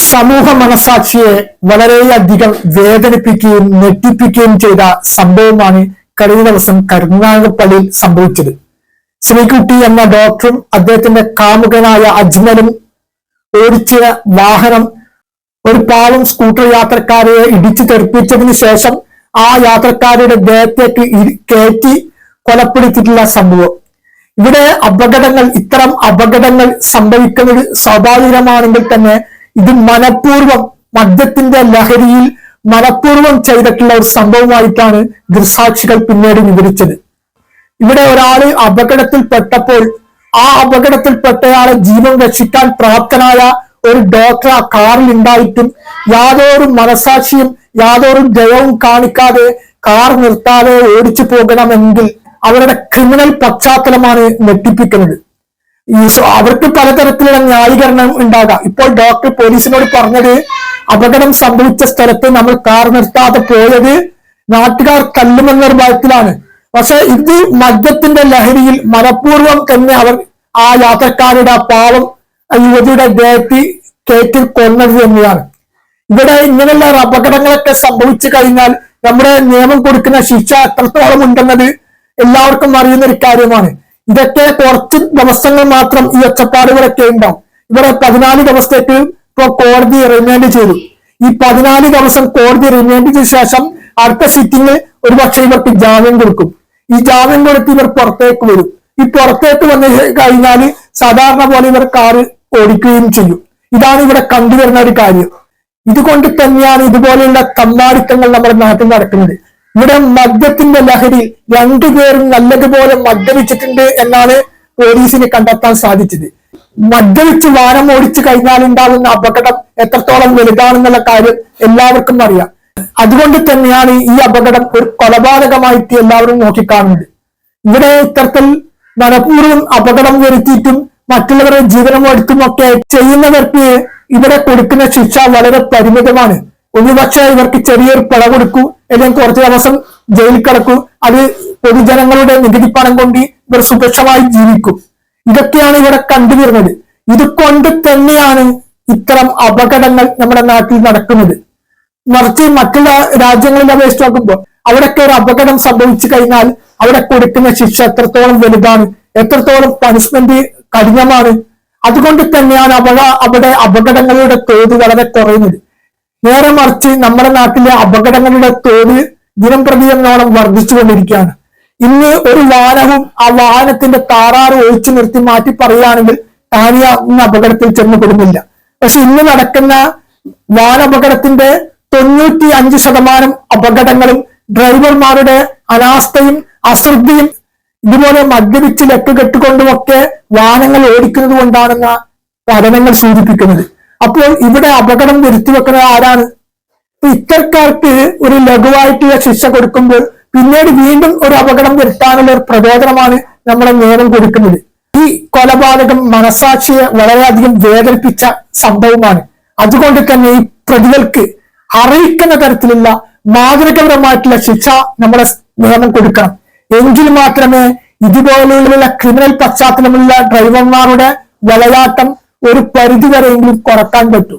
സമൂഹ മനസാക്ഷിയെ വളരെയധികം വേദനിപ്പിക്കുകയും ഞെട്ടിപ്പിക്കുകയും ചെയ്ത സംഭവമാണ് കഴിഞ്ഞ ദിവസം കരുനാഗപ്പള്ളിയിൽ സംഭവിച്ചത്. ശ്രീകുട്ടി എന്ന ഡോക്ടറും അദ്ദേഹത്തിന്റെ കാമുകനായ അജ്മലും ഓടിച്ച വാഹനം ഒരു പാവം സ്കൂട്ടർ യാത്രക്കാരെ ഇടിച്ചു തെറിപ്പിച്ചതിന് ശേഷം ആ യാത്രക്കാരുടെ ദേഹത്തേക്ക് കയറ്റി കൊലപ്പെടുത്തിയിട്ടുള്ള സംഭവം. ഇവിടെ ഇത്തരം അപകടങ്ങൾ സംഭവിക്കുന്നത് സ്വാഭാവികമാണെങ്കിൽ തന്നെ ഇത് മനഃപൂർവ്വം മദ്യത്തിന്റെ ലഹരിയിൽ മനഃപൂർവ്വം ചെയ്തിട്ടുള്ള ഒരു സംഭവമായിട്ടാണ് ദൃക്സാക്ഷികൾ പിന്നീട് വിവരിച്ചത്. ഇവിടെ ഒരാള് അപകടത്തിൽപ്പെട്ടപ്പോൾ ആ അപകടത്തിൽപ്പെട്ടയാളെ ജീവൻ രക്ഷിക്കാൻ പ്രാപ്തനായ ഒരു ഡോക്ടർ ആ കാറിൽ ഉണ്ടായിട്ടും യാതൊരു മനസാക്ഷിയും യാതൊരു ദയവും കാണിക്കാതെ കാർ നിർത്താതെ ഓടിച്ചു പോകണമെങ്കിൽ അവരുടെ ക്രിമിനൽ പശ്ചാത്തലമാണ് ഞെട്ടിപ്പിക്കുന്നത്. അവർക്ക് പലതരത്തിലുള്ള ന്യായീകരണം ഉണ്ടാകാം. ഇപ്പോൾ ഡോക്ടർ പോലീസിനോട് പറഞ്ഞത് അപകടം സംഭവിച്ച സ്ഥലത്ത് നമ്മൾ കാർ നിർത്താതെ പോയത് നാട്ടുകാർ തല്ലുമെന്നൊരു ഭയത്തിലാണ്. പക്ഷെ ഇത് മദ്യത്തിന്റെ ലഹരിയിൽ മനഃപൂർവ്വം തന്നെ അവർ ആ യാത്രക്കാരുടെ ആ പാവം യുവതിയുടെ ദേഹത്തിൽ കയറ്റി കൊന്നത് തന്നെയാണ്. ഇവിടെ ഇങ്ങനെയുള്ള അപകടങ്ങളൊക്കെ സംഭവിച്ചു കഴിഞ്ഞാൽ നമ്മുടെ നിയമം കൊടുക്കുന്ന ശിക്ഷ എത്രത്തോളം ഉണ്ടെന്നത് എല്ലാവർക്കും അറിയുന്ന ഒരു കാര്യമാണ്. ഇതൊക്കെ കുറച്ച് ദിവസങ്ങൾ മാത്രം ഈ ഒച്ചപ്പാടുകളൊക്കെ ഉണ്ടാവും. ഇവിടെ 14 ദിവസത്തേക്ക് ഇപ്പോൾ കോടതി റിമാൻഡ് ചെയ്തു. ഈ 14 ദിവസം കോടതി റിമാൻഡ് ചെയ്ത ശേഷം അടുത്ത സിറ്റിംഗ് ഒരുപക്ഷെ ഇവർക്ക് ജാമ്യം കൊടുക്കും. ഈ ജാമ്യം കൊടുത്ത് ഇവർ പുറത്തേക്ക് വരും. ഈ പുറത്തേക്ക് വന്നു കഴിഞ്ഞാൽ സാധാരണ പോലെ ഇവർ കാറ് ഓടിക്കുകയും ചെയ്യും. ഇതാണ് ഇവിടെ കണ്ടുവരുന്ന ഒരു കാര്യം. ഇതുകൊണ്ട് തന്നെയാണ് ഇതുപോലെയുള്ള തമ്മാടിത്തങ്ങൾ നമ്മുടെ നാട്ടിൽ നടക്കുന്നത്. ഇവിടെ മദ്യത്തിന്റെ ലഹരി 2 പേരും നല്ലതുപോലെ മദ്യപിച്ചിട്ടുണ്ട് എന്നാണ് പോലീസിന് കണ്ടെത്താൻ സാധിച്ചത്. മദ്യപിച്ച് വാഹനം ഓടിച്ചു കഴിഞ്ഞാൽ ഉണ്ടാകുന്ന അപകടം എത്രത്തോളം വലുതാണെന്നുള്ള കാര്യം എല്ലാവർക്കും അറിയാം. അതുകൊണ്ട് തന്നെയാണ് ഈ അപകടം ഒരു കൊലപാതകമായിട്ട് എല്ലാവരും നോക്കിക്കാണുന്നത്. ഇവിടെ ഇത്തരത്തിൽ മനഃപൂർവ്വം അപകടം വരുത്തിയിട്ടും മറ്റുള്ളവരെ ജീവനമെടുത്തുമൊക്കെ ചെയ്യുന്നവർക്ക് ഇവിടെ കൊടുക്കുന്ന ശിക്ഷ വളരെ പരിമിതമാണ്. ഒരുപക്ഷെ ഇവർക്ക് ചെറിയൊരു പിഴ കൊടുക്കൂ, അല്ലെങ്കിൽ കുറച്ച് ദിവസം ജയിലിൽ കിടക്കൂ. അത് പൊതുജനങ്ങളുടെ നികുതി പണം കൊണ്ട് ഇവർ സുഭിക്ഷമായി ജീവിക്കും. ഇതൊക്കെയാണ് ഇവിടെ കണ്ടുവരുന്നത്. ഇതുകൊണ്ട് തന്നെയാണ് ഇത്തരം അപകടങ്ങൾ നമ്മുടെ നാട്ടിൽ നടക്കുന്നത്. മറിച്ച് മറ്റുള്ള രാജ്യങ്ങളിൽ അപേക്ഷിച്ച് നോക്കുമ്പോൾ അവിടെയൊക്കെ ഒരു അപകടം സംഭവിച്ചു കഴിഞ്ഞാൽ അവിടെ കൊടുക്കുന്ന ശിക്ഷ എത്രത്തോളം വലുതാണ്, എത്രത്തോളം പണിഷ്മെന്റ് കഠിനമാണ്. അതുകൊണ്ട് തന്നെയാണ് അവിടെ അപകടങ്ങളുടെ തോത് വളരെ കുറയുന്നത്. നേരെ മറിച്ച് നമ്മുടെ നാട്ടിലെ അപകടങ്ങളുടെ തോത് ദിനം പ്രതിദിനോളം വർദ്ധിച്ചുകൊണ്ടിരിക്കുകയാണ്. ഇന്ന് ഒരു വാഹനവും ആ വാഹനത്തിന്റെ താറാറ് ഒഴിച്ചു നിർത്തി മാറ്റി പറയുകയാണെങ്കിൽ താനിയ ഇന്ന് അപകടത്തിൽ ചെന്നപ്പെടുന്നില്ല. പക്ഷെ ഇന്ന് നടക്കുന്ന വാഹനാപകടത്തിന്റെ 95% അപകടങ്ങളും ഡ്രൈവർമാരുടെ അനാസ്ഥയും അശ്രദ്ധയും ഇതുപോലെ മദ്യപിച്ച് ലക്കുകെട്ടുകൊണ്ടുമൊക്കെ വാഹനങ്ങൾ ഓടിക്കുന്നത് കൊണ്ടാണെന്ന പഠനങ്ങൾ സൂചിപ്പിക്കുന്നത്. അപ്പോൾ ഇവിടെ അപകടം വരുത്തി വെക്കുന്നത് ആരാണ്? ഇത്തരക്കാർക്ക് ഒരു ലഘുവായിട്ടുള്ള ശിക്ഷ കൊടുക്കുമ്പോൾ പിന്നീട് വീണ്ടും ഒരു അപകടം വരുത്താനുള്ള ഒരു പ്രചോദനമാണ് നമ്മളെ നിയമം കൊടുക്കുന്നത്. ഈ കൊലപാതകം മനസാക്ഷിയെ വളരെയധികം വേദനിപ്പിച്ച സംഭവമാണ്. അതുകൊണ്ട് തന്നെ ഈ പ്രതികൾക്ക് അറിയിക്കുന്ന തരത്തിലുള്ള മാതൃകപരമായിട്ടുള്ള ശിക്ഷ നമ്മളെ നിയമം കൊടുക്കണം. എങ്കിൽ മാത്രമേ ഇതുപോലെയുള്ള ക്രിമിനൽ പശ്ചാത്തലമുള്ള ഡ്രൈവർമാരുടെ വിളയാട്ടം ഒരു പരിധിവരെയെങ്കിലും കുറക്കാൻ പറ്റൂ.